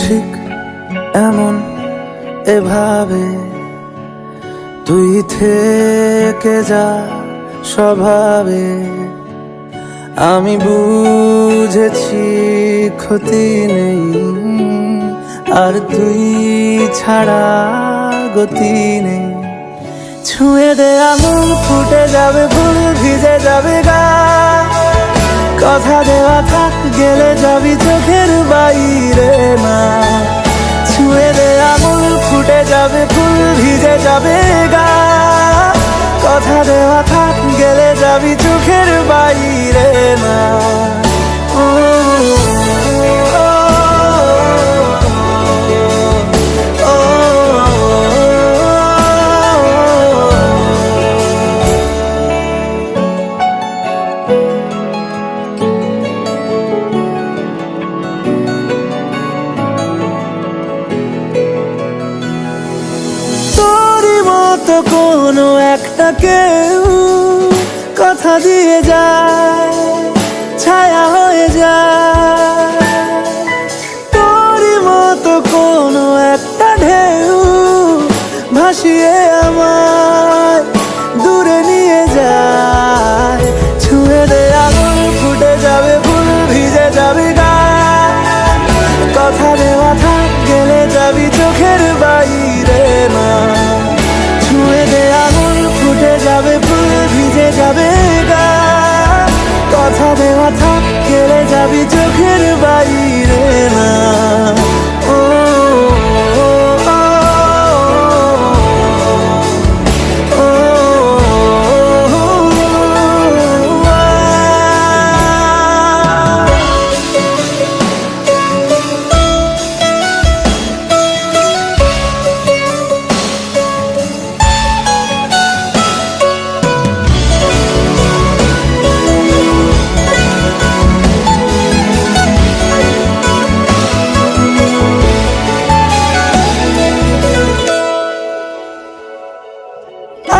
ঠিক এমন এভাবে তুই থেকে যা স্বভাবে। আমি বুঝেছি ক্ষতি নেই, আর তুই ছাড়া গতি নেই। ছুঁয়ে দে আঙুল, ফুটে যাবে ফুল, ভিজে যাবে গা। কথা দেওয়া থাক, গেলে যাবি চোখের বাইরে না। ছুঁয়ে দে আঙুল, ফুটে যাবে ফুল, ভিজে যাবে গা। কথা দেওয়া থাক, গেলে যাবি চোখের বাইরে না। তো কোনো একটা কেউ কথা দিয়ে যায়, ছায়া হয়ে যায়। তোরই মতো কোনো একটা ঢেউ ভাসিয়ে আমায় দূরে নিয়ে যায়। ছুঁয়ে দে আঙুল, ফুটে যাবে ফুল, ভিজে যাবে গা। কথা দেওয়া থাক, গেলে যাবি চোখের বাইরে না। ছুঁয়ে দে আঙুল, ফুটে যাবে ফুল, ভিজে যাবে গা। কথা দেওয়া থাক, গেলে যাবি চোখের বাইরে না।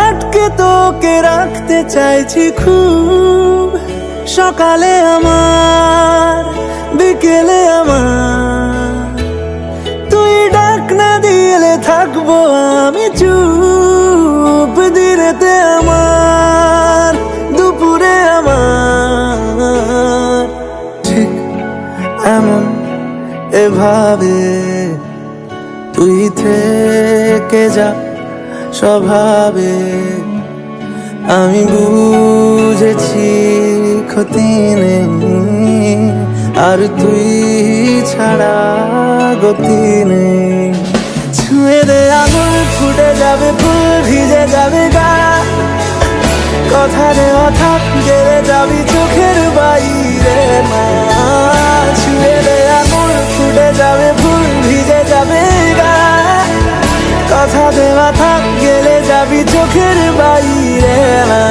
আটকে তোকে রাখতে চাইছি খুব, সকালে আমার, বিকেলে আমার। তুই ডাক না দিলে থাকবো আমি চুপ, দিনেতে আমার, দুপুরে আমার। ঠিক এমন এভাবে তুই থেকে যা স্বভাবে। আমি বুঝেছি ক্ষতি নেই, আর তুই ছাড়া গতি নেই। ছুঁয়ে দে আঙুল, ফুটে যাবে ফুল, ভিজে যাবে গা। কথা দেওয়া থাক, গেলে যাবি চোখের বাইরে না। ছুঁয়ে দে আঙুল, ফুটে যাবে ফুল, ভিজে যাবে গা। কথা দেওয়া থাক, গেলে যাবি চোখের বাইরে না।